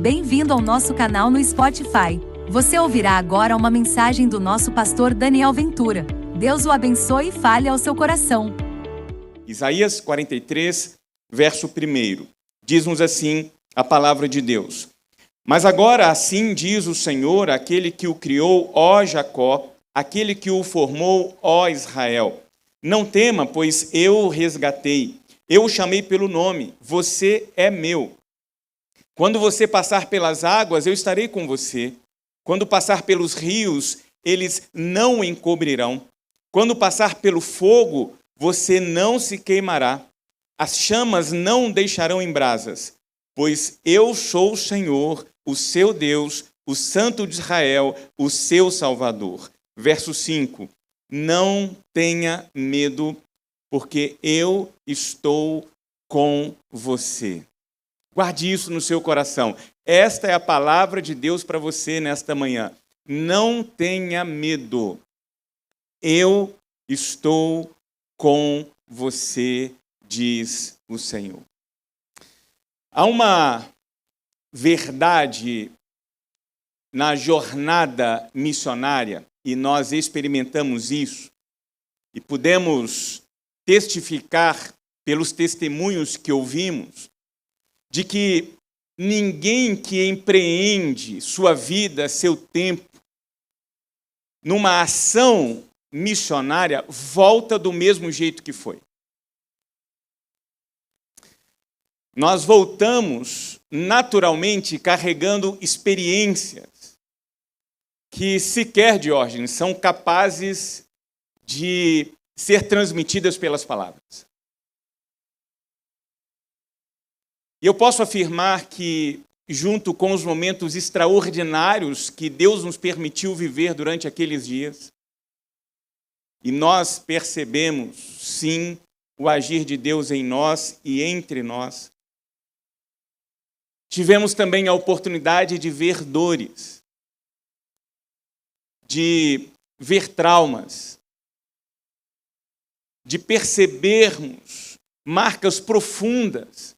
Bem-vindo ao nosso canal no Spotify. Você ouvirá agora uma mensagem do nosso pastor Daniel Ventura. Deus o abençoe e fale ao seu coração. Isaías 43, verso 1, diz-nos assim a palavra de Deus. Mas agora assim diz o Senhor, aquele que o criou, ó Jacó, aquele que o formou, ó Israel. Não tema, pois eu o resgatei. Eu o chamei pelo nome, você é meu. Quando você passar pelas águas, eu estarei com você. Quando passar pelos rios, eles não o encobrirão. Quando passar pelo fogo, você não se queimará. As chamas não o deixarão em brasas. Pois eu sou o Senhor, o seu Deus, o Santo de Israel, o seu Salvador. Verso 5. Não tenha medo, porque eu estou com você. Guarde isso no seu coração. Esta é a palavra de Deus para você nesta manhã. Não tenha medo. Eu estou com você, diz o Senhor. Há uma verdade na jornada missionária, e nós experimentamos isso, e podemos testificar pelos testemunhos que ouvimos, de que ninguém que empreende sua vida, seu tempo, numa ação missionária, volta do mesmo jeito que foi. Nós voltamos naturalmente carregando experiências que sequer, Diógenes, são capazes de ser transmitidas pelas palavras. E eu posso afirmar que, junto com os momentos extraordinários que Deus nos permitiu viver durante aqueles dias, e nós percebemos, sim, o agir de Deus em nós e entre nós, tivemos também a oportunidade de ver dores, de ver traumas, de percebermos marcas profundas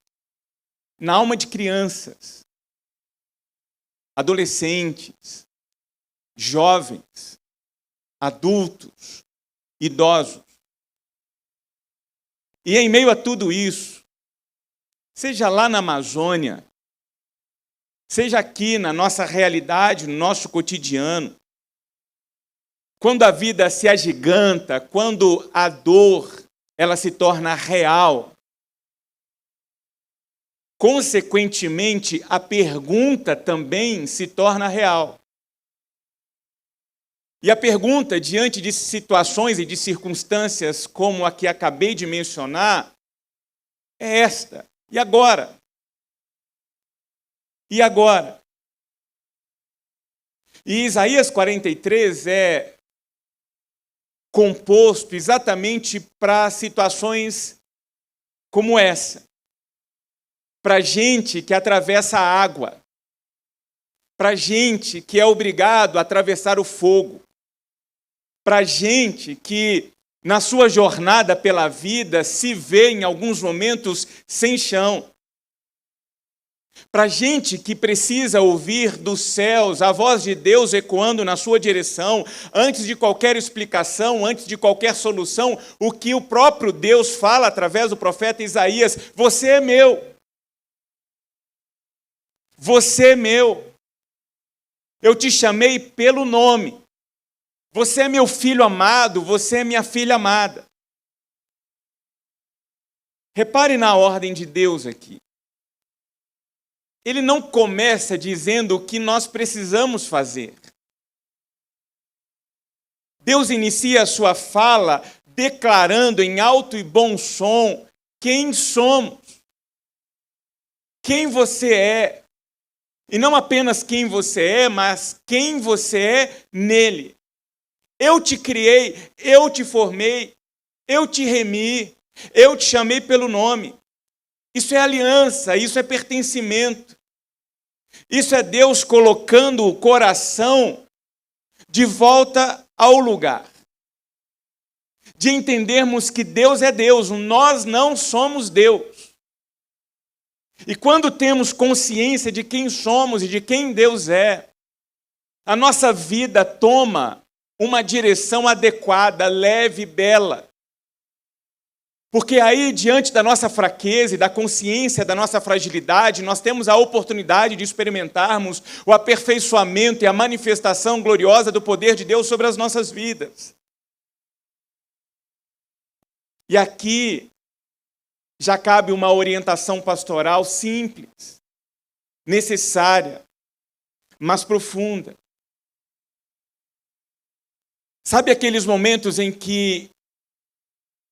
na alma de crianças, adolescentes, jovens, adultos, idosos. E em meio a tudo isso, seja lá na Amazônia, seja aqui na nossa realidade, no nosso cotidiano, quando a vida se agiganta, quando a dor ela se torna real, consequentemente, a pergunta também se torna real. E a pergunta, diante de situações e de circunstâncias como a que acabei de mencionar, é esta. E agora? E agora? E Isaías 43 é composto exatamente para situações como essa. Para gente que atravessa a água, para gente que é obrigado a atravessar o fogo, para gente que, na sua jornada pela vida, se vê em alguns momentos sem chão, para gente que precisa ouvir dos céus a voz de Deus ecoando na sua direção, antes de qualquer explicação, antes de qualquer solução, o que o próprio Deus fala através do profeta Isaías: você é meu. Você é meu. Eu te chamei pelo nome. Você é meu filho amado, você é minha filha amada. Repare na ordem de Deus aqui. Ele não começa dizendo o que nós precisamos fazer. Deus inicia a sua fala declarando em alto e bom som quem somos, quem você é. E não apenas quem você é, mas quem você é nele. Eu te criei, eu te formei, eu te remi, eu te chamei pelo nome. Isso é aliança, isso é pertencimento. Isso é Deus colocando o coração de volta ao lugar. De entendermos que Deus é Deus, nós não somos Deus. E quando temos consciência de quem somos e de quem Deus é, a nossa vida toma uma direção adequada, leve e bela. Porque aí, diante da nossa fraqueza e da consciência da nossa fragilidade, nós temos a oportunidade de experimentarmos o aperfeiçoamento e a manifestação gloriosa do poder de Deus sobre as nossas vidas. E aqui já cabe uma orientação pastoral simples, necessária, mas profunda. Sabe aqueles momentos em que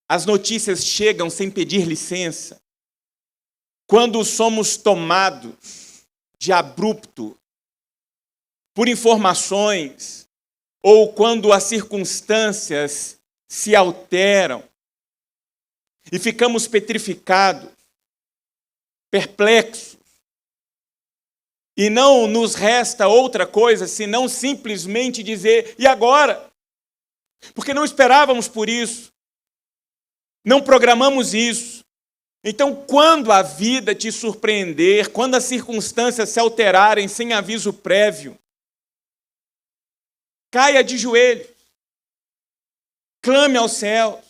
as notícias chegam sem pedir licença? Quando somos tomados de abrupto por informações, ou quando as circunstâncias se alteram e ficamos petrificados, perplexos, e não nos resta outra coisa senão simplesmente dizer: e agora? Porque não esperávamos por isso. Não programamos isso. Então, quando a vida te surpreender, quando as circunstâncias se alterarem sem aviso prévio, caia de joelhos, clame aos céus,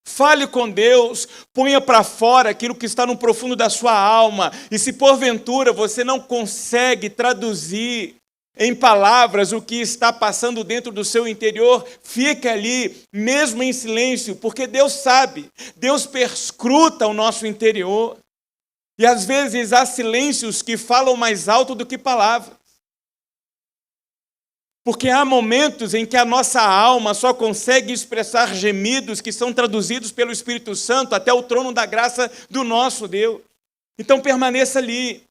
fale com Deus, ponha para fora aquilo que está no profundo da sua alma. E se porventura você não consegue traduzir em palavras o que está passando dentro do seu interior, fique ali, mesmo em silêncio, porque Deus sabe, Deus perscruta o nosso interior. E às vezes há silêncios que falam mais alto do que palavras. Porque há momentos em que a nossa alma só consegue expressar gemidos que são traduzidos pelo Espírito Santo até o trono da graça do nosso Deus. Então permaneça ali.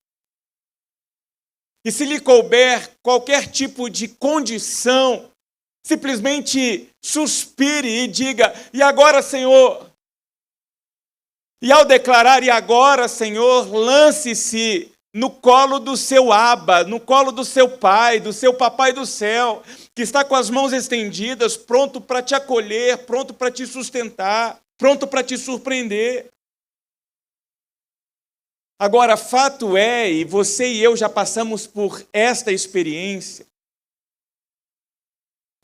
E se lhe couber qualquer tipo de condição, simplesmente suspire e diga: e agora, Senhor? E ao declarar: e agora, Senhor, lance-se no colo do seu Abba, no colo do seu Pai, do seu Papai do céu, que está com as mãos estendidas, pronto para te acolher, pronto para te sustentar, pronto para te surpreender. Agora, fato é, e você e eu já passamos por esta experiência,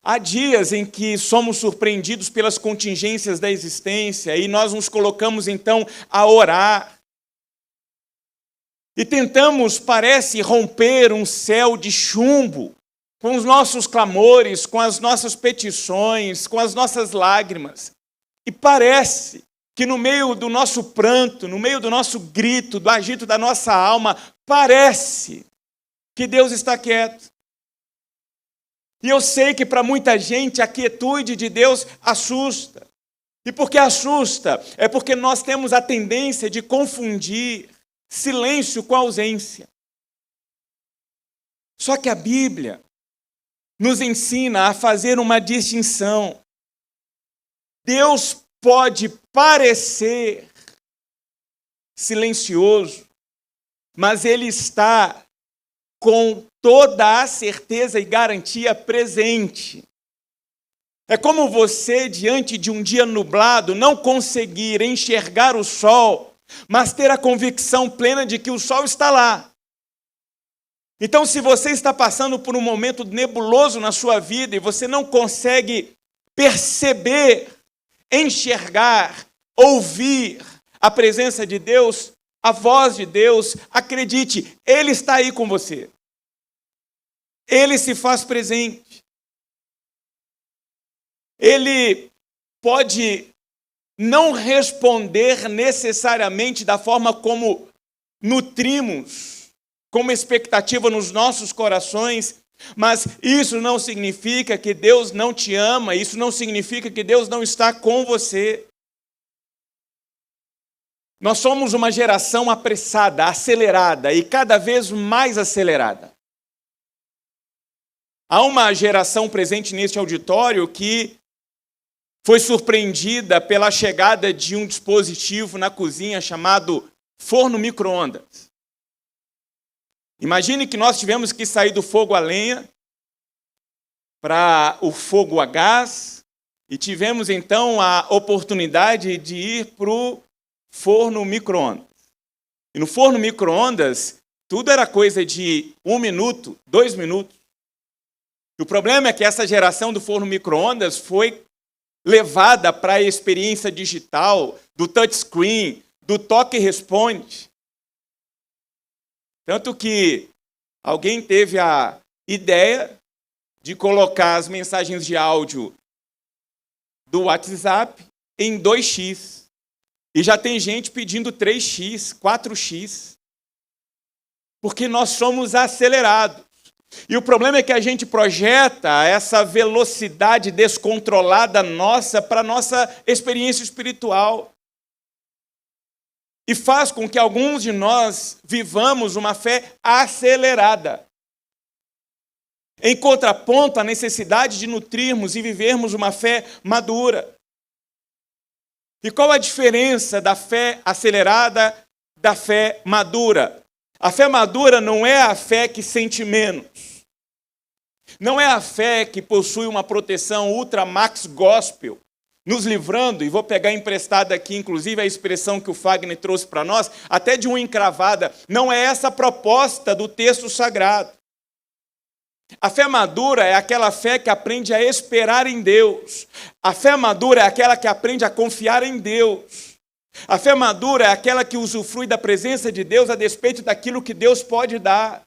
há dias em que somos surpreendidos pelas contingências da existência e nós nos colocamos então a orar. E tentamos, parece, romper um céu de chumbo com os nossos clamores, com as nossas petições, com as nossas lágrimas. E parece que no meio do nosso pranto, no meio do nosso grito, do agito da nossa alma, parece que Deus está quieto. E eu sei que para muita gente a quietude de Deus assusta. E por que assusta? É porque nós temos a tendência de confundir silêncio com ausência. Só que a Bíblia nos ensina a fazer uma distinção. Deus pode parecer silencioso, mas Ele está com toda a certeza e garantia presente. É como você, diante de um dia nublado, não conseguir enxergar o sol, mas ter a convicção plena de que o sol está lá. Então, se você está passando por um momento nebuloso na sua vida e você não consegue perceber, enxergar, ouvir a presença de Deus, a voz de Deus, acredite, Ele está aí com você. Ele se faz presente. Ele pode não responder necessariamente da forma como nutrimos, como expectativa nos nossos corações, mas isso não significa que Deus não te ama, isso não significa que Deus não está com você. Nós somos uma geração apressada, acelerada e cada vez mais acelerada. Há uma geração presente neste auditório que foi surpreendida pela chegada de um dispositivo na cozinha chamado forno micro-ondas. Imagine que nós tivemos que sair do fogo a lenha para o fogo a gás e tivemos então a oportunidade de ir para o forno micro-ondas. E no forno micro-ondas, tudo era coisa de 1 minuto, 2 minutos. E o problema é que essa geração do forno micro-ondas foi levada para a experiência digital, do touchscreen, do toque e responde. Tanto que alguém teve a ideia de colocar as mensagens de áudio do WhatsApp em 2x. E já tem gente pedindo 3x, 4x. Porque nós somos acelerados. E o problema é que a gente projeta essa velocidade descontrolada nossa para a nossa experiência espiritual. E faz com que alguns de nós vivamos uma fé acelerada. Em contraponto à necessidade de nutrirmos e vivermos uma fé madura. E qual a diferença da fé acelerada da fé madura? A fé madura não é a fé que sente menos. Não é a fé que possui uma proteção ultra max gospel, nos livrando, e vou pegar emprestada aqui, inclusive, a expressão que o Fagner trouxe para nós, até de uma encravada. Não é essa a proposta do texto sagrado. A fé madura é aquela fé que aprende a esperar em Deus. A fé madura é aquela que aprende a confiar em Deus. A fé madura é aquela que usufrui da presença de Deus a despeito daquilo que Deus pode dar.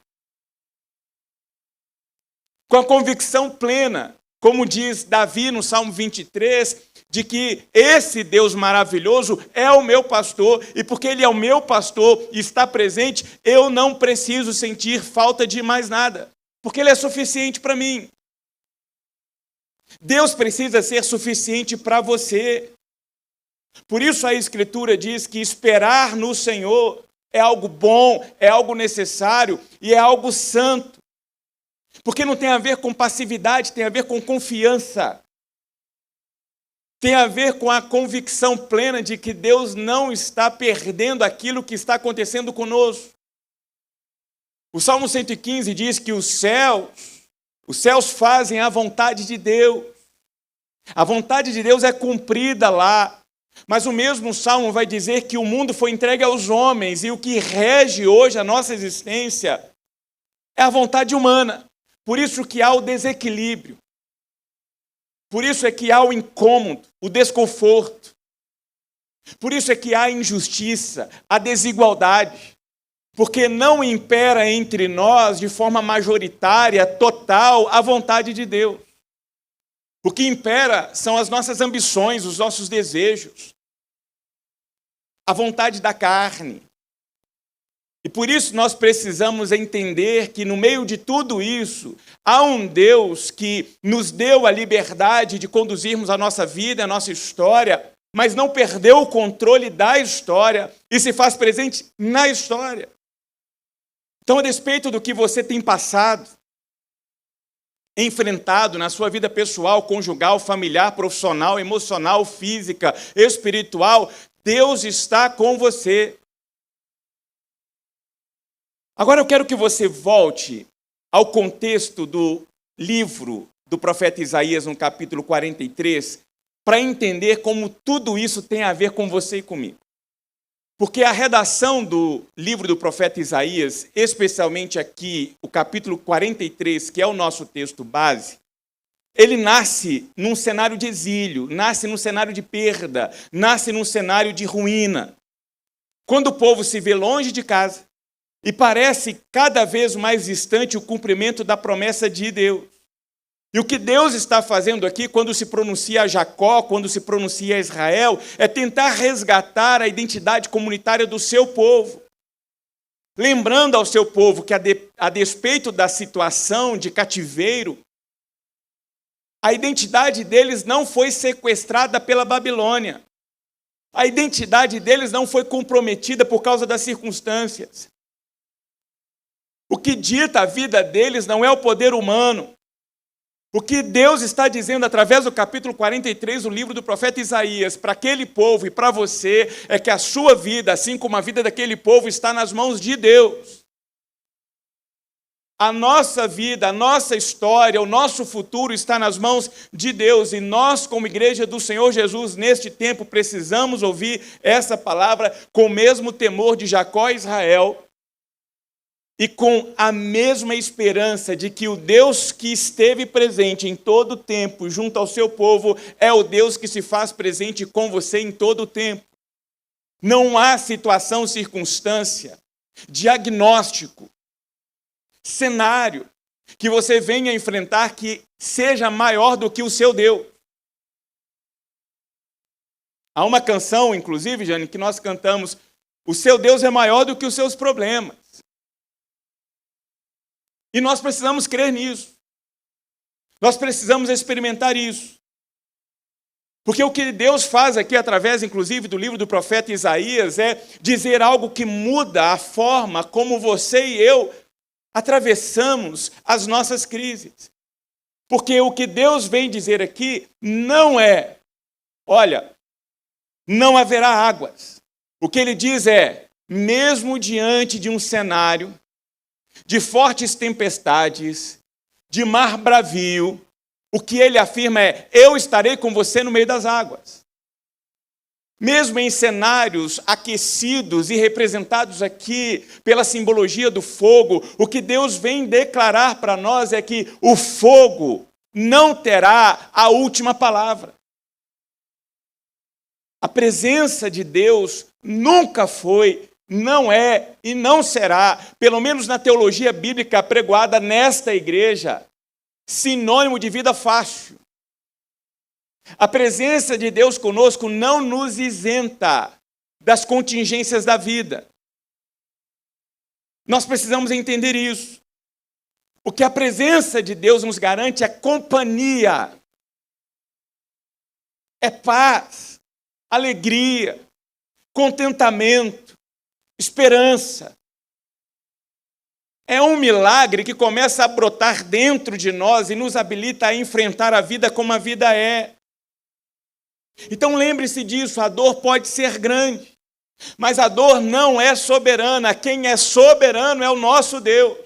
Com a convicção plena, como diz Davi no Salmo 23, de que esse Deus maravilhoso é o meu pastor, e porque Ele é o meu pastor e está presente, eu não preciso sentir falta de mais nada. Porque Ele é suficiente para mim. Deus precisa ser suficiente para você. Por isso a Escritura diz que esperar no Senhor é algo bom, é algo necessário e é algo santo. Porque não tem a ver com passividade, tem a ver com confiança. Tem a ver com a convicção plena de que Deus não está perdendo aquilo que está acontecendo conosco. O Salmo 115 diz que os céus fazem a vontade de Deus. A vontade de Deus é cumprida lá. Mas o mesmo Salmo vai dizer que o mundo foi entregue aos homens e o que rege hoje a nossa existência é a vontade humana. Por isso que há o desequilíbrio. Por isso é que há o incômodo, o desconforto. Por isso é que há a injustiça, a desigualdade. Porque não impera entre nós, de forma majoritária, total, a vontade de Deus. O que impera são as nossas ambições, os nossos desejos. A vontade da carne. E por isso nós precisamos entender que no meio de tudo isso, há um Deus que nos deu a liberdade de conduzirmos a nossa vida, a nossa história, mas não perdeu o controle da história e se faz presente na história. Então, a despeito do que você tem passado, enfrentado na sua vida pessoal, conjugal, familiar, profissional, emocional, física, espiritual, Deus está com você. Agora eu quero que você volte ao contexto do livro do profeta Isaías, no capítulo 43, para entender como tudo isso tem a ver com você e comigo. Porque a redação do livro do profeta Isaías, especialmente aqui, o capítulo 43, que é o nosso texto base, ele nasce num cenário de exílio, nasce num cenário de perda, nasce num cenário de ruína. Quando o povo se vê longe de casa e parece cada vez mais distante o cumprimento da promessa de Deus. E o que Deus está fazendo aqui, quando se pronuncia a Jacó, quando se pronuncia a Israel, é tentar resgatar a identidade comunitária do seu povo. Lembrando ao seu povo que, a despeito da situação de cativeiro, a identidade deles não foi sequestrada pela Babilônia. A identidade deles não foi comprometida por causa das circunstâncias. O que dita a vida deles não é o poder humano. O que Deus está dizendo através do capítulo 43 do livro do profeta Isaías para aquele povo e para você é que a sua vida, assim como a vida daquele povo, está nas mãos de Deus. A nossa vida, a nossa história, o nosso futuro está nas mãos de Deus. E nós, como igreja do Senhor Jesus, neste tempo, precisamos ouvir essa palavra com o mesmo temor de Jacó e Israel e com a mesma esperança de que o Deus que esteve presente em todo o tempo junto ao seu povo é o Deus que se faz presente com você em todo o tempo. Não há situação, circunstância, diagnóstico, cenário que você venha enfrentar que seja maior do que o seu Deus. Há uma canção, inclusive, Jane, que nós cantamos: o seu Deus é maior do que os seus problemas. E nós precisamos crer nisso. Nós precisamos experimentar isso. Porque o que Deus faz aqui, através, inclusive, do livro do profeta Isaías, é dizer algo que muda a forma como você e eu atravessamos as nossas crises. Porque o que Deus vem dizer aqui não é, olha, não haverá águas. O que ele diz é, mesmo diante de um cenário de fortes tempestades, de mar bravio, o que ele afirma é, eu estarei com você no meio das águas. Mesmo em cenários aquecidos e representados aqui pela simbologia do fogo, o que Deus vem declarar para nós é que o fogo não terá a última palavra. A presença de Deus nunca foi, não é e não será, pelo menos na teologia bíblica pregoada nesta igreja, sinônimo de vida fácil. A presença de Deus conosco não nos isenta das contingências da vida. Nós precisamos entender isso. O que a presença de Deus nos garante é companhia, é paz, alegria, contentamento, esperança. É um milagre que começa a brotar dentro de nós e nos habilita a enfrentar a vida como a vida é. Então lembre-se disso, a dor pode ser grande, mas a dor não é soberana. Quem é soberano é o nosso Deus.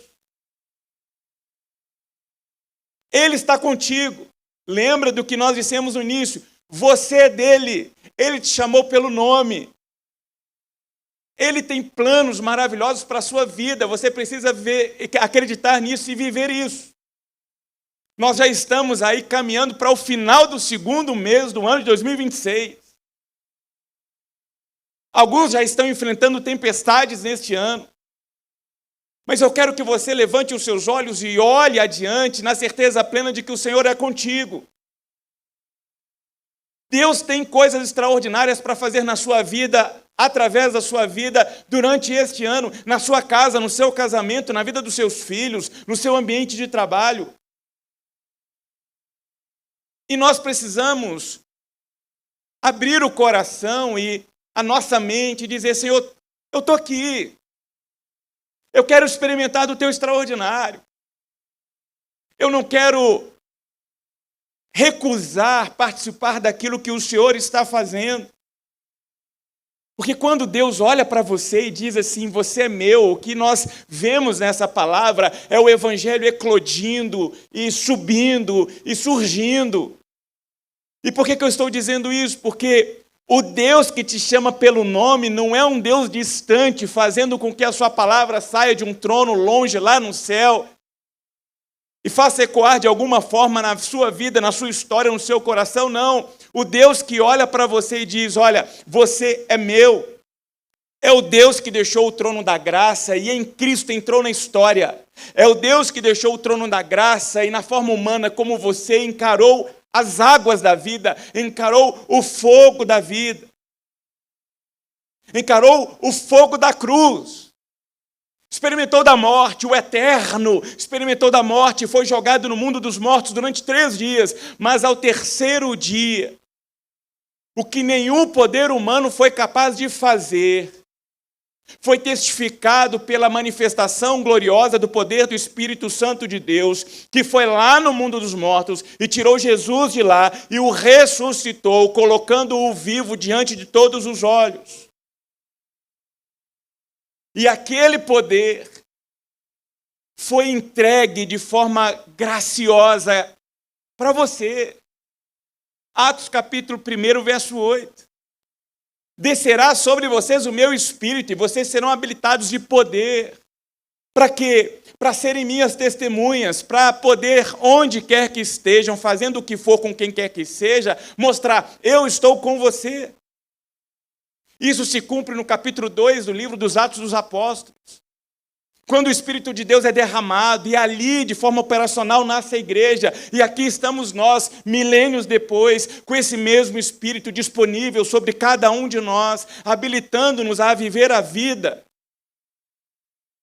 Ele está contigo. Lembra do que nós dissemos no início? Você é dele. Ele te chamou pelo nome. Ele tem planos maravilhosos para a sua vida. Você precisa acreditar nisso e viver isso. Nós já estamos aí caminhando para o final do segundo mês do ano de 2026. Alguns já estão enfrentando tempestades neste ano. Mas eu quero que você levante os seus olhos e olhe adiante na certeza plena de que o Senhor é contigo. Deus tem coisas extraordinárias para fazer na sua vida, através da sua vida, durante este ano, na sua casa, no seu casamento, na vida dos seus filhos, no seu ambiente de trabalho. E nós precisamos abrir o coração e a nossa mente e dizer, Senhor, eu estou aqui. Eu quero experimentar do teu extraordinário. Eu não quero recusar participar daquilo que o Senhor está fazendo. Porque quando Deus olha para você e diz assim, você é meu, o que nós vemos nessa palavra é o evangelho eclodindo e subindo e surgindo. E por que eu estou dizendo isso? Porque o Deus que te chama pelo nome não é um Deus distante, fazendo com que a sua palavra saia de um trono longe lá no céu e faça ecoar de alguma forma na sua vida, na sua história, no seu coração, não. O Deus que olha para você e diz, olha, você é meu. É o Deus que deixou o trono da graça e em Cristo entrou na história. É o Deus que deixou o trono da graça e na forma humana, como você encarou as águas da vida, encarou o fogo da vida, encarou o fogo da cruz, experimentou da morte, o eterno, experimentou da morte, foi jogado no mundo dos mortos durante 3 dias, mas ao terceiro dia, o que nenhum poder humano foi capaz de fazer, foi testificado pela manifestação gloriosa do poder do Espírito Santo de Deus, que foi lá no mundo dos mortos e tirou Jesus de lá e o ressuscitou, colocando-o vivo diante de todos os olhos. E aquele poder foi entregue de forma graciosa para você. Atos capítulo 1, verso 8. Descerá sobre vocês o meu espírito e vocês serão habilitados de poder. Para quê? Para serem minhas testemunhas, para poder, onde quer que estejam, fazendo o que for com quem quer que seja, mostrar, eu estou com você. Isso se cumpre no capítulo 2 do livro dos Atos dos Apóstolos. Quando o Espírito de Deus é derramado, e ali, de forma operacional, nasce a igreja, e aqui estamos nós, milênios depois, com esse mesmo Espírito disponível sobre cada um de nós, habilitando-nos a viver a vida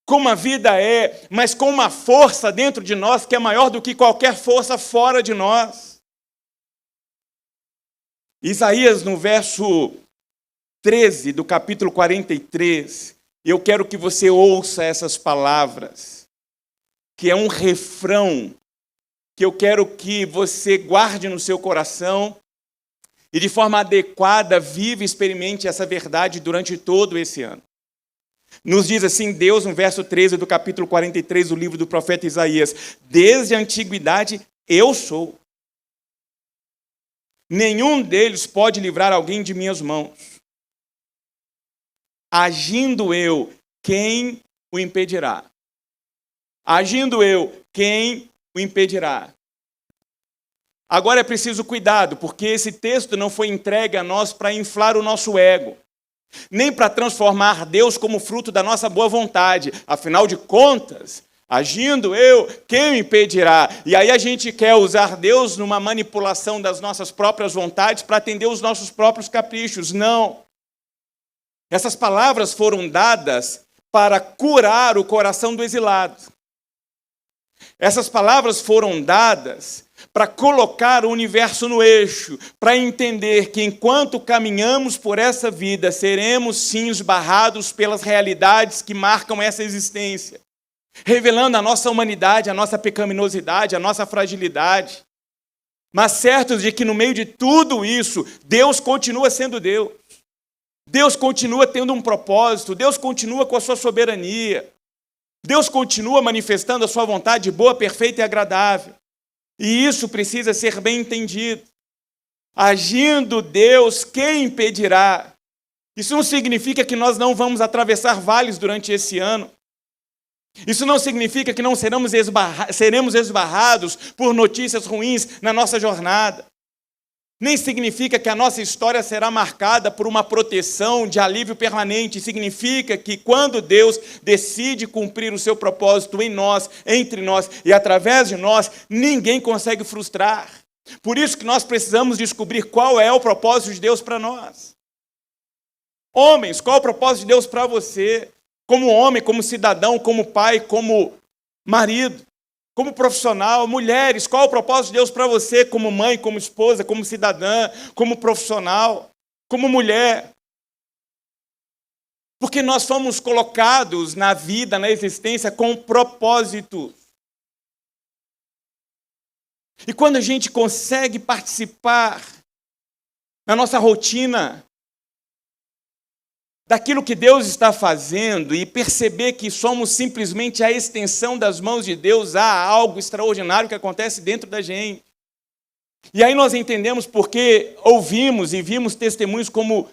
como a vida é, mas com uma força dentro de nós que é maior do que qualquer força fora de nós. Isaías, no verso 13 do capítulo 43, eu quero que você ouça essas palavras, que é um refrão que eu quero que você guarde no seu coração e de forma adequada vive e experimente essa verdade durante todo esse ano. Nos diz assim Deus, no verso 13 do capítulo 43 do livro do profeta Isaías: desde a antiguidade eu sou. Nenhum deles pode livrar alguém de minhas mãos. Agindo eu, quem o impedirá? Agindo eu, quem o impedirá? Agora é preciso cuidado, porque esse texto não foi entregue a nós para inflar o nosso ego, nem para transformar Deus como fruto da nossa boa vontade. Afinal de contas, agindo eu, quem me impedirá? E aí a gente quer usar Deus numa manipulação das nossas próprias vontades para atender os nossos próprios caprichos. Não. Essas palavras foram dadas para curar o coração do exilado. Essas palavras foram dadas para colocar o universo no eixo, para entender que enquanto caminhamos por essa vida, seremos sim esbarrados pelas realidades que marcam essa existência, revelando a nossa humanidade, a nossa pecaminosidade, a nossa fragilidade, mas certos de que no meio de tudo isso, Deus continua sendo Deus. Deus continua tendo um propósito, Deus continua com a sua soberania, Deus continua manifestando a sua vontade boa, perfeita e agradável. E isso precisa ser bem entendido. Agindo Deus, quem impedirá? Isso não significa que nós não vamos atravessar vales durante esse ano. Isso não significa que não seremos esbarrados por notícias ruins na nossa jornada. Nem significa que a nossa história será marcada por uma proteção de alívio permanente. Significa que quando Deus decide cumprir o seu propósito em nós, entre nós e através de nós, ninguém consegue frustrar. Por isso que nós precisamos descobrir qual é o propósito de Deus para nós. Homens, qual é o propósito de Deus para você? Como homem, como cidadão, como pai, como marido, como profissional. Mulheres, qual é o propósito de Deus para você? Como mãe, como esposa, como cidadã, como profissional, como mulher. Porque nós fomos colocados na vida, na existência, com propósito. E quando a gente consegue participar na nossa rotina daquilo que Deus está fazendo e perceber que somos simplesmente a extensão das mãos de Deus, há algo extraordinário que acontece dentro da gente. E aí nós entendemos porque ouvimos e vimos testemunhos como,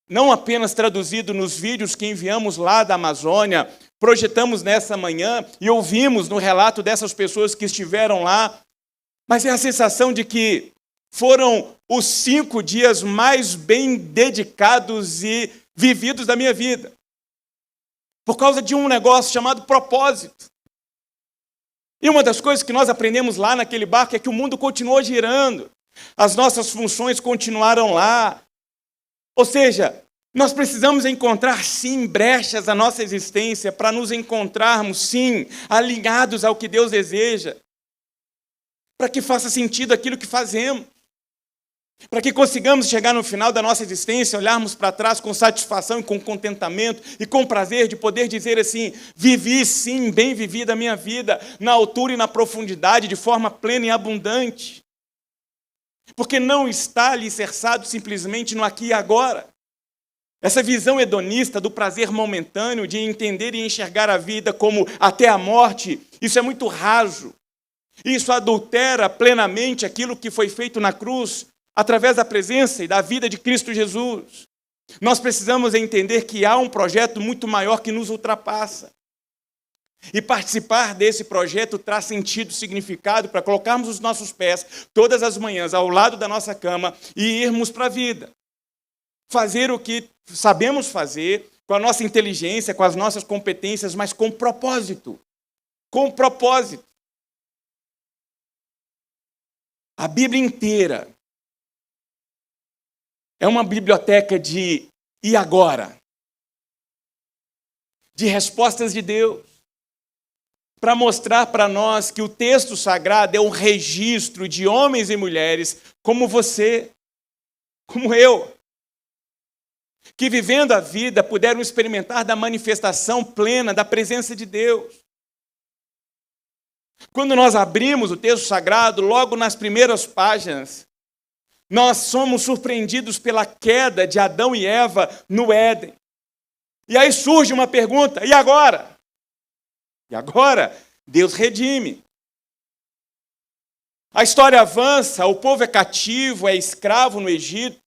não apenas traduzido nos vídeos que enviamos lá da Amazônia, projetamos nessa manhã e ouvimos no relato dessas pessoas que estiveram lá, mas é a sensação de que foram os 5 dias mais bem dedicados e vividos da minha vida, por causa de um negócio chamado propósito. E uma das coisas que nós aprendemos lá naquele barco é que o mundo continuou girando, as nossas funções continuaram lá. Ou seja, nós precisamos encontrar sim brechas na nossa existência para nos encontrarmos sim alinhados ao que Deus deseja, para que faça sentido aquilo que fazemos. Para que consigamos chegar no final da nossa existência, olharmos para trás com satisfação e com contentamento e com prazer de poder dizer assim: vivi sim, bem vivida a minha vida, na altura e na profundidade, de forma plena e abundante. Porque não está alicerçado simplesmente no aqui e agora. Essa visão hedonista do prazer momentâneo de entender e enxergar a vida como até a morte, Isso é muito raso. Isso adultera plenamente aquilo que foi feito na cruz, através da presença e da vida de Cristo Jesus. Nós precisamos entender que há um projeto muito maior que nos ultrapassa. E participar desse projeto traz sentido, significado para colocarmos os nossos pés todas as manhãs ao lado da nossa cama e irmos para a vida. Fazer o que sabemos fazer, com a nossa inteligência, com as nossas competências, mas com propósito. Com propósito. A Bíblia inteira é uma biblioteca de e agora? De respostas de Deus. Para mostrar para nós que o texto sagrado é um registro de homens e mulheres como você, como eu, que vivendo a vida puderam experimentar da manifestação plena da presença de Deus. Quando nós abrimos o texto sagrado, logo nas primeiras páginas, nós somos surpreendidos pela queda de Adão e Eva no Éden. E aí surge uma pergunta, e agora? E agora, Deus redime. A história avança, o povo é cativo, é escravo no Egito.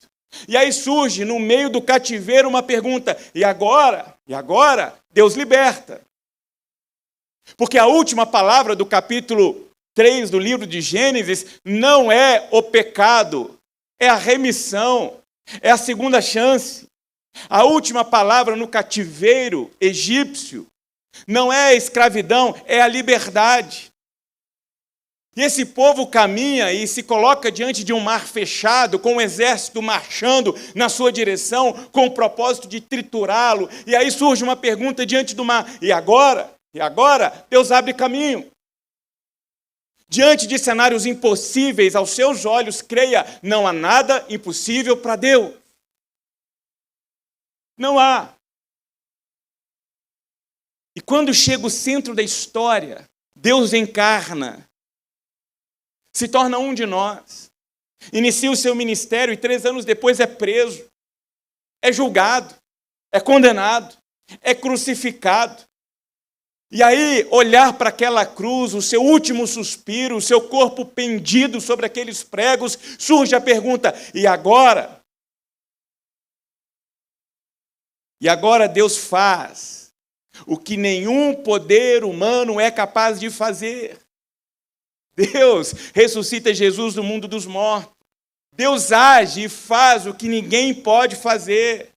E aí surge, no meio do cativeiro, uma pergunta, e agora? E agora, Deus liberta. Porque a última palavra do capítulo 3 do livro de Gênesis não é o pecado, é a remissão, é a segunda chance. A última palavra no cativeiro egípcio não é a escravidão, é a liberdade. E esse povo caminha e se coloca diante de um mar fechado, com um exército marchando na sua direção, com o propósito de triturá-lo. E aí surge uma pergunta diante do mar, e agora? E agora, Deus abre caminho. Diante de cenários impossíveis aos seus olhos, creia, não há nada impossível para Deus. Não há. E quando chega o centro da história, Deus encarna, se torna um de nós, inicia o seu ministério e 3 anos depois é preso, é julgado, é condenado, é crucificado. E aí, olhar para aquela cruz, o seu último suspiro, o seu corpo pendido sobre aqueles pregos, surge a pergunta, e agora? E agora Deus faz o que nenhum poder humano é capaz de fazer. Deus ressuscita Jesus do mundo dos mortos. Deus age e faz o que ninguém pode fazer.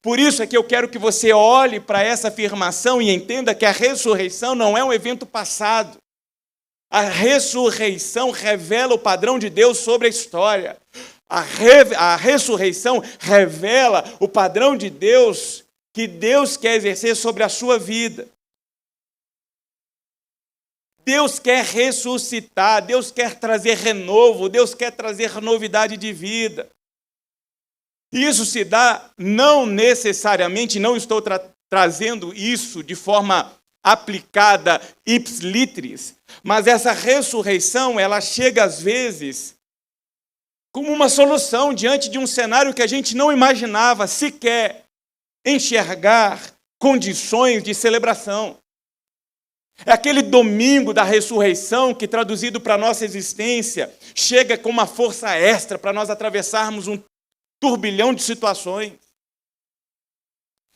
Por isso é que eu quero que você olhe para essa afirmação e entenda que a ressurreição não é um evento passado. A ressurreição revela o padrão de Deus sobre a história. A ressurreição revela o padrão de Deus que Deus quer exercer sobre a sua vida. Deus quer ressuscitar, Deus quer trazer renovo, Deus quer trazer novidade de vida. E isso se dá não necessariamente, não estou trazendo isso de forma aplicada ipsilitris, mas essa ressurreição, ela chega às vezes como uma solução diante de um cenário que a gente não imaginava sequer enxergar condições de celebração. É aquele domingo da ressurreição que, traduzido para a nossa existência, chega com uma força extra para nós atravessarmos um turbilhão de situações.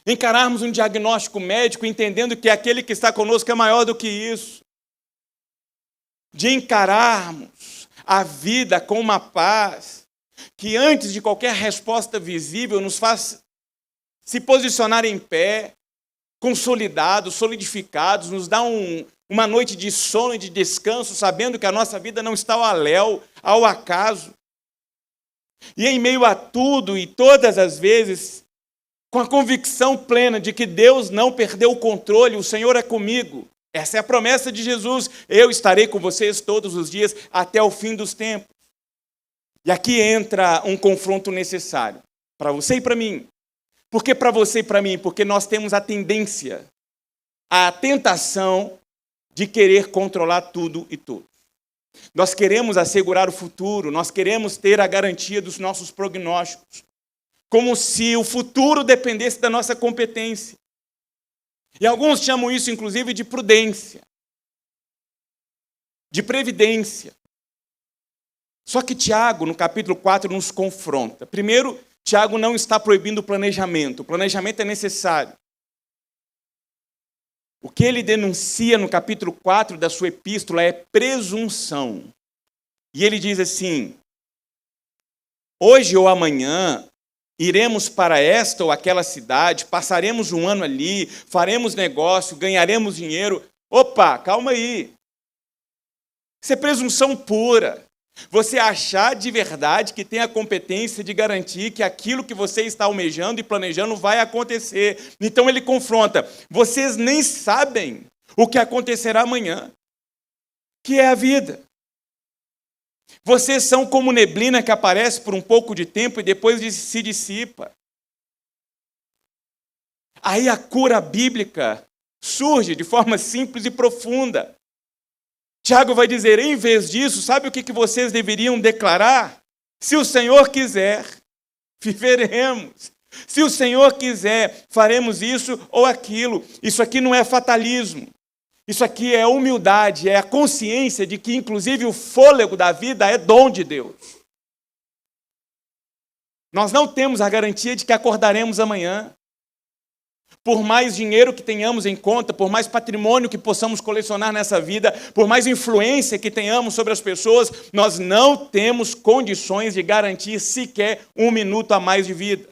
Encararmos um diagnóstico médico entendendo que aquele que está conosco é maior do que isso. De encararmos a vida com uma paz que antes de qualquer resposta visível nos faz se posicionar em pé, consolidados, solidificados, nos dá uma noite de sono e de descanso, sabendo que a nossa vida não está ao aléu, ao acaso. E em meio a tudo e todas as vezes, com a convicção plena de que Deus não perdeu o controle, o Senhor é comigo. Essa é a promessa de Jesus. Eu estarei com vocês todos os dias até o fim dos tempos. E aqui entra um confronto necessário para você e para mim. Por que para você e para mim? Porque nós temos a tendência, a tentação de querer controlar tudo e todos. Nós queremos assegurar o futuro, nós queremos ter a garantia dos nossos prognósticos, como se o futuro dependesse da nossa competência. E alguns chamam isso, inclusive, de prudência. de previdência. Só que Tiago, no capítulo 4, nos confronta. Primeiro, Tiago não está proibindo o planejamento. O planejamento é necessário. O que ele denuncia no capítulo 4 da sua epístola é presunção. E ele diz assim: hoje ou amanhã iremos para esta ou aquela cidade, passaremos um ano ali, faremos negócio, ganharemos dinheiro. Opa, calma aí. Isso é presunção pura. Você achar de verdade que tem a competência de garantir que aquilo que você está almejando e planejando vai acontecer. Então ele confronta: vocês nem sabem o que acontecerá amanhã, que é a vida. Vocês são como neblina que aparece por um pouco de tempo e depois se dissipa. Aí a cura bíblica surge de forma simples e profunda. Tiago vai dizer: em vez disso, sabe o que vocês deveriam declarar? Se o Senhor quiser, viveremos. Se o Senhor quiser, faremos isso ou aquilo. Isso aqui não é fatalismo. Isso aqui é humildade, é a consciência de que, inclusive, o fôlego da vida é dom de Deus. Nós não temos a garantia de que acordaremos amanhã. Por mais dinheiro que tenhamos em conta, por mais patrimônio que possamos colecionar nessa vida, por mais influência que tenhamos sobre as pessoas, nós não temos condições de garantir sequer um minuto a mais de vida.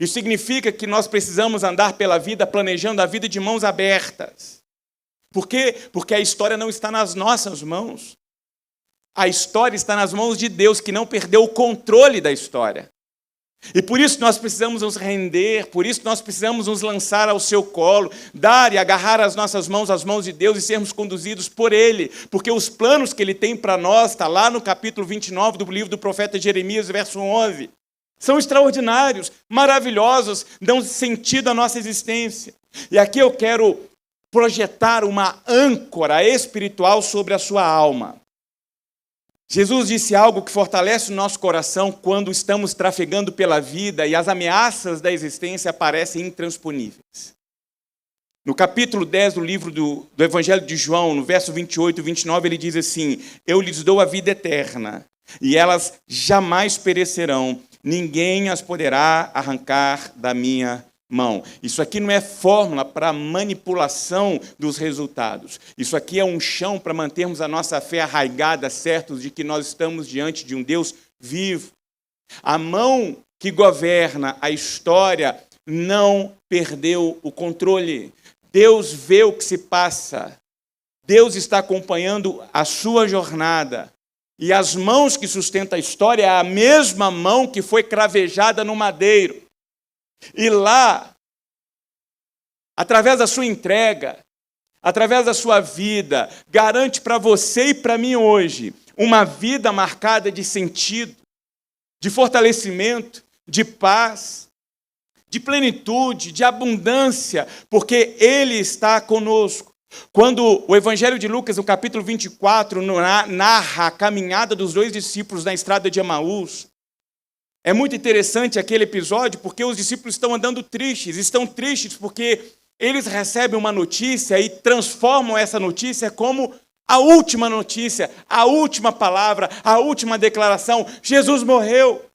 Isso significa que nós precisamos andar pela vida planejando a vida de mãos abertas. Por quê? Porque a história não está nas nossas mãos. A história está nas mãos de Deus, que não perdeu o controle da história. E por isso nós precisamos nos render, por isso nós precisamos nos lançar ao seu colo, dar e agarrar as nossas mãos às mãos de Deus e sermos conduzidos por Ele, porque os planos que Ele tem para nós, está lá no capítulo 29 do livro do profeta Jeremias, verso 11, são extraordinários, maravilhosos, dão sentido à nossa existência. E aqui eu quero projetar uma âncora espiritual sobre a sua alma. Jesus disse algo que fortalece o nosso coração quando estamos trafegando pela vida e as ameaças da existência parecem intransponíveis. No capítulo 10 do livro do Evangelho de João, no verso 28 e 29, ele diz assim: eu lhes dou a vida eterna, e elas jamais perecerão, ninguém as poderá arrancar da minha mão. Isso aqui não é fórmula para manipulação dos resultados. Isso aqui é um chão para mantermos a nossa fé arraigada, certos de que nós estamos diante de um Deus vivo. A mão que governa a história não perdeu o controle. Deus vê o que se passa. Deus está acompanhando a sua jornada. E as mãos que sustentam a história é a mesma mão que foi cravejada no madeiro. E lá, através da sua entrega, através da sua vida, garante para você e para mim hoje uma vida marcada de sentido, de fortalecimento, de paz, de plenitude, de abundância, porque Ele está conosco. Quando o Evangelho de Lucas, no capítulo 24, narra a caminhada dos dois discípulos na estrada de Emaús, é muito interessante aquele episódio porque os discípulos estão andando tristes. Estão tristes porque eles recebem uma notícia e transformam essa notícia como a última notícia, a última palavra, a última declaração. Jesus morreu.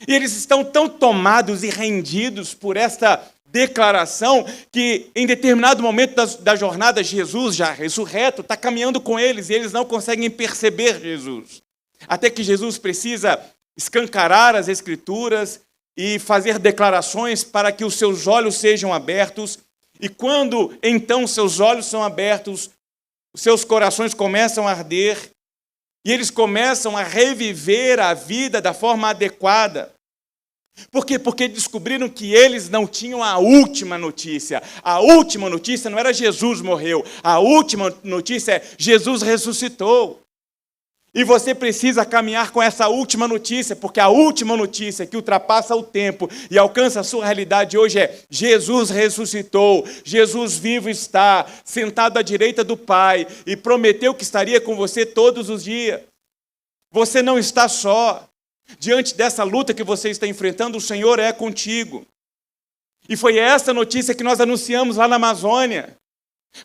E eles estão tão tomados e rendidos por esta declaração que em determinado momento da jornada, Jesus, já ressurreto, está caminhando com eles e eles não conseguem perceber Jesus. Até que Jesus precisa escancarar as Escrituras e fazer declarações para que os seus olhos sejam abertos. E quando, então, seus olhos são abertos, os seus corações começam a arder e eles começam a reviver a vida da forma adequada. Por quê? Porque descobriram que eles não tinham a última notícia. A última notícia não era Jesus morreu. A última notícia é Jesus ressuscitou. E você precisa caminhar com essa última notícia, porque a última notícia que ultrapassa o tempo e alcança a sua realidade hoje é: Jesus ressuscitou, Jesus vivo está, sentado à direita do Pai, e prometeu que estaria com você todos os dias. Você não está só. Diante dessa luta que você está enfrentando, o Senhor é contigo. E foi essa notícia que nós anunciamos lá na Amazônia.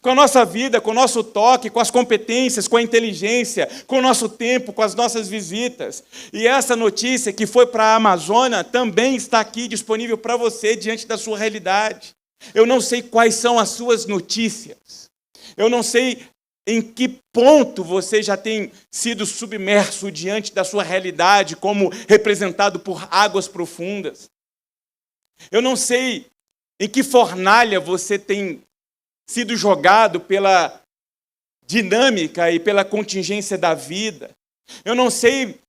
com a nossa vida, com o nosso toque, com as competências, com a inteligência, com o nosso tempo, com as nossas visitas. E essa notícia que foi para a Amazônia também está aqui disponível para você diante da sua realidade. Eu não sei quais são as suas notícias. Eu não sei em que ponto você já tem sido submerso diante da sua realidade, como representado por águas profundas. Eu não sei em que fornalha você tem sido jogado pela dinâmica e pela contingência da vida. Eu não sei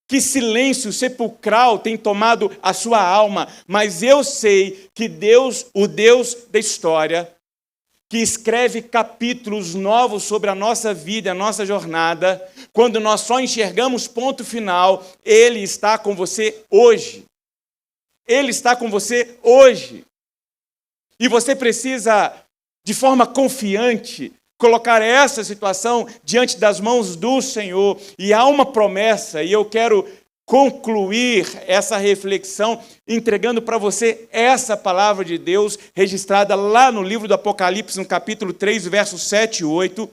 que silêncio sepulcral tem tomado a sua alma, mas eu sei que Deus, o Deus da história, que escreve capítulos novos sobre a nossa vida, a nossa jornada, quando nós só enxergamos ponto final, Ele está com você hoje. Ele está com você hoje. E você precisa, de forma confiante, colocar essa situação diante das mãos do Senhor. E há uma promessa, e eu quero concluir essa reflexão entregando para você essa palavra de Deus registrada lá no livro do Apocalipse, no capítulo 3, versos 7 e 8,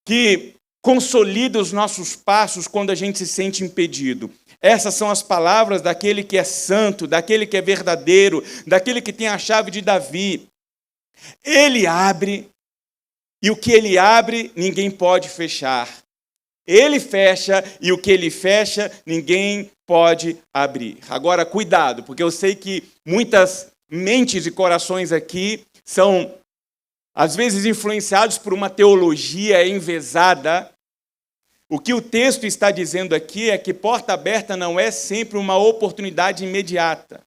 que consolida os nossos passos quando a gente se sente impedido. Essas são as palavras daquele que é santo, daquele que é verdadeiro, daquele que tem a chave de Davi. Ele abre, e o que ele abre, ninguém pode fechar. Ele fecha, e o que ele fecha, ninguém pode abrir. Agora, cuidado, porque eu sei que muitas mentes e corações aqui são, às vezes, influenciados por uma teologia envesada. O que o texto está dizendo aqui é que porta aberta não é sempre uma oportunidade imediata.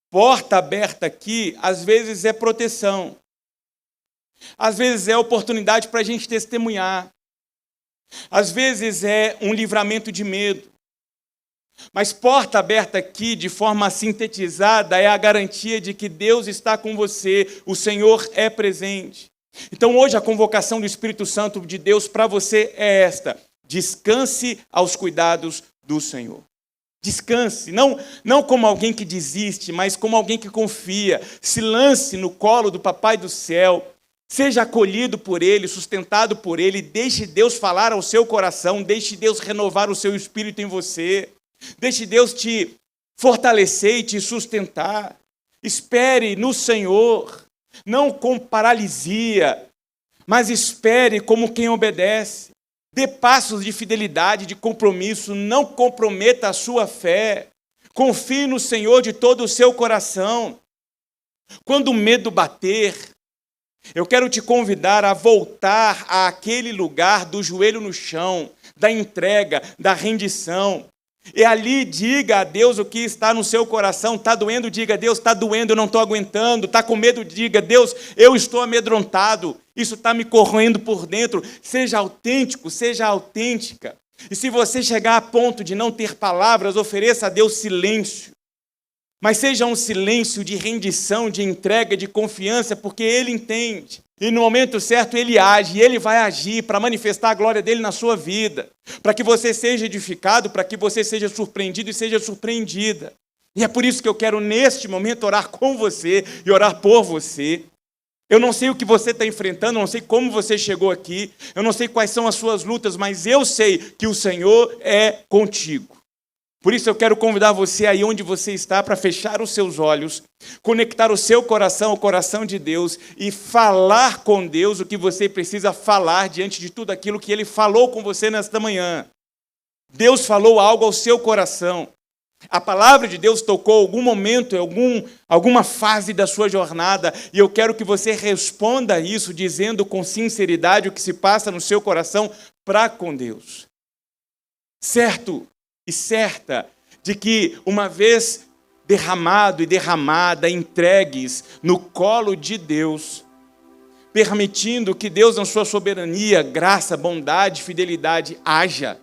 Porta aberta aqui, às vezes, é proteção. Às vezes é oportunidade para a gente testemunhar. Às vezes é um livramento de medo. Mas porta aberta aqui, de forma sintetizada, é a garantia de que Deus está com você, o Senhor é presente. Então hoje a convocação do Espírito Santo de Deus para você é esta: descanse aos cuidados do Senhor. Descanse, não como alguém que desiste, mas como alguém que confia. Se lance no colo do Papai do Céu. Seja acolhido por Ele, sustentado por Ele. Deixe Deus falar ao seu coração. Deixe Deus renovar o seu espírito em você. Deixe Deus te fortalecer e te sustentar. Espere no Senhor, não com paralisia, mas espere como quem obedece. Dê passos de fidelidade, de compromisso. Não comprometa a sua fé. Confie no Senhor de todo o seu coração. Quando o medo bater, eu quero te convidar a voltar àquele lugar do joelho no chão, da entrega, da rendição. E ali diga a Deus o que está no seu coração. Está doendo? Diga: Deus, está doendo, eu não estou aguentando. Está com medo? Diga: Deus, eu estou amedrontado. Isso está me corroendo por dentro. Seja autêntico, seja autêntica. E se você chegar a ponto de não ter palavras, ofereça a Deus silêncio. Mas seja um silêncio de rendição, de entrega, de confiança, porque Ele entende. E no momento certo Ele age, e Ele vai agir para manifestar a glória dEle na sua vida. Para que você seja edificado, para que você seja surpreendido e seja surpreendida. E é por isso que eu quero neste momento orar com você e orar por você. Eu não sei o que você está enfrentando, eu não sei como você chegou aqui, eu não sei quais são as suas lutas, mas eu sei que o Senhor é contigo. Por isso eu quero convidar você aí onde você está para fechar os seus olhos, conectar o seu coração ao coração de Deus e falar com Deus o que você precisa falar diante de tudo aquilo que Ele falou com você nesta manhã. Deus falou algo ao seu coração. A palavra de Deus tocou algum momento, alguma fase da sua jornada, e eu quero que você responda isso dizendo com sinceridade o que se passa no seu coração para com Deus. Certo e certa de que, uma vez derramado e derramada, entregues no colo de Deus, permitindo que Deus, na sua soberania, graça, bondade, fidelidade, haja,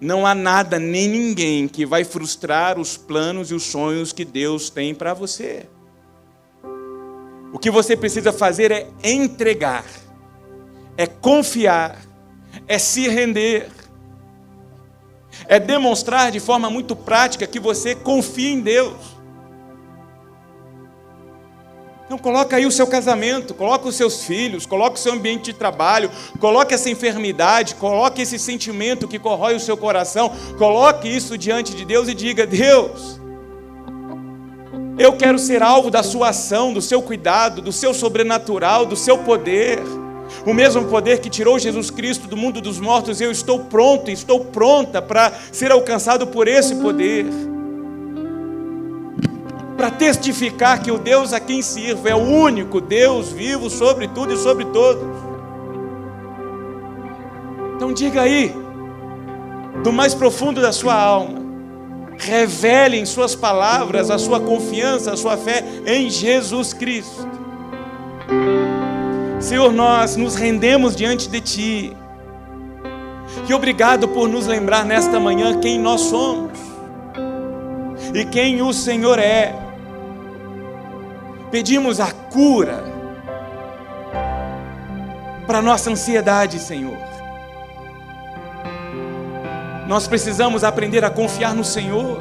não há nada nem ninguém que vai frustrar os planos e os sonhos que Deus tem para você. O que você precisa fazer é entregar, é confiar, é se render, é demonstrar de forma muito prática que você confia em Deus. Então coloca aí o seu casamento, coloca os seus filhos, coloca o seu ambiente de trabalho, coloque essa enfermidade, coloque esse sentimento que corrói o seu coração, coloque isso diante de Deus e diga: Deus, eu quero ser alvo da sua ação, do seu cuidado, do seu sobrenatural, do seu poder. O mesmo poder que tirou Jesus Cristo do mundo dos mortos, eu estou pronto, estou pronta para ser alcançado por esse poder. Para testificar que o Deus a quem sirvo é o único Deus vivo sobre tudo e sobre todos. Então diga aí, do mais profundo da sua alma, revele em suas palavras a sua confiança, a sua fé em Jesus Cristo. Senhor, nós nos rendemos diante de Ti. E obrigado por nos lembrar nesta manhã quem nós somos e quem o Senhor é. Pedimos a cura para a nossa ansiedade, Senhor. Nós precisamos aprender a confiar no Senhor,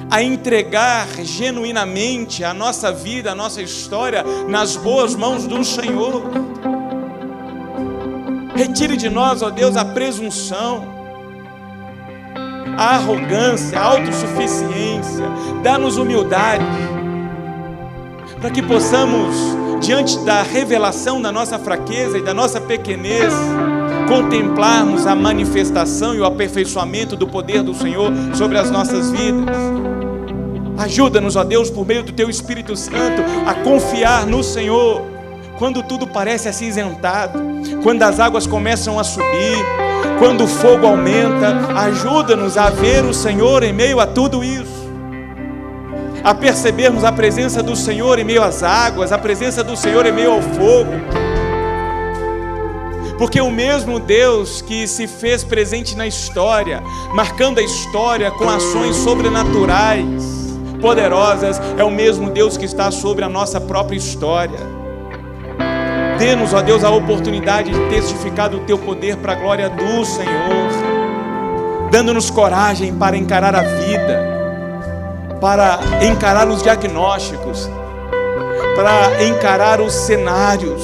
a entregar genuinamente a nossa vida, a nossa história nas boas mãos do Senhor. Retire de nós, ó Deus, a presunção, a arrogância, a autossuficiência. Dá-nos humildade, para que possamos, diante da revelação da nossa fraqueza e da nossa pequenez, contemplarmos a manifestação e o aperfeiçoamento do poder do Senhor sobre as nossas vidas. Ajuda-nos, ó Deus, por meio do Teu Espírito Santo, a confiar no Senhor, quando tudo parece acinzentado, quando as águas começam a subir, quando o fogo aumenta. Ajuda-nos a ver o Senhor em meio a tudo isso, a percebermos a presença do Senhor em meio às águas, a presença do Senhor em meio ao fogo, porque o mesmo Deus que se fez presente na história, marcando a história com ações sobrenaturais, poderosas, é o mesmo Deus que está sobre a nossa própria história. Dê-nos, ó Deus, a oportunidade de testificar do Teu poder para a glória do Senhor, dando-nos coragem para encarar a vida, para encarar os diagnósticos, para encarar os cenários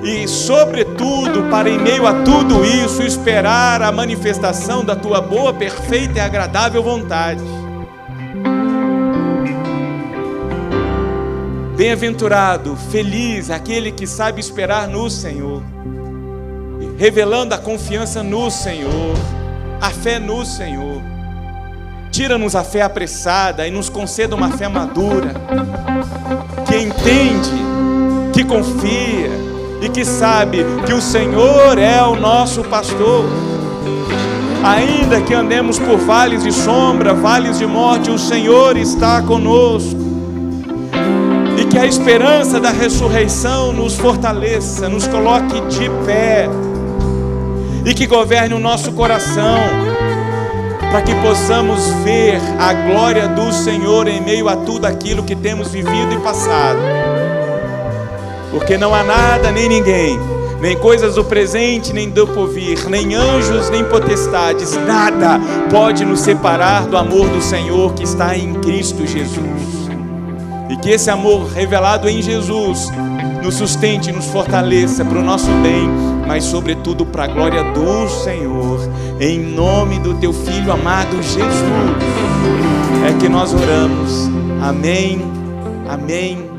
e, sobretudo, para em meio a tudo isso, esperar a manifestação da Tua boa, perfeita e agradável vontade. Bem-aventurado, feliz, aquele que sabe esperar no Senhor, revelando a confiança no Senhor, a fé no Senhor. Tira-nos a fé apressada e nos conceda uma fé madura, que entende, que confia e que sabe que o Senhor é o nosso pastor. Ainda que andemos por vales de sombra, vales de morte, o Senhor está conosco. E que a esperança da ressurreição nos fortaleça, nos coloque de pé, e que governe o nosso coração, para que possamos ver a glória do Senhor em meio a tudo aquilo que temos vivido e passado. Porque não há nada nem ninguém, nem coisas do presente, nem do porvir, nem anjos, nem potestades, nada pode nos separar do amor do Senhor que está em Cristo Jesus. E que esse amor revelado em Jesus nos sustente e nos fortaleça para o nosso bem, mas sobretudo para a glória do Senhor. Em nome do Teu Filho amado Jesus, é que nós oramos. Amém, amém.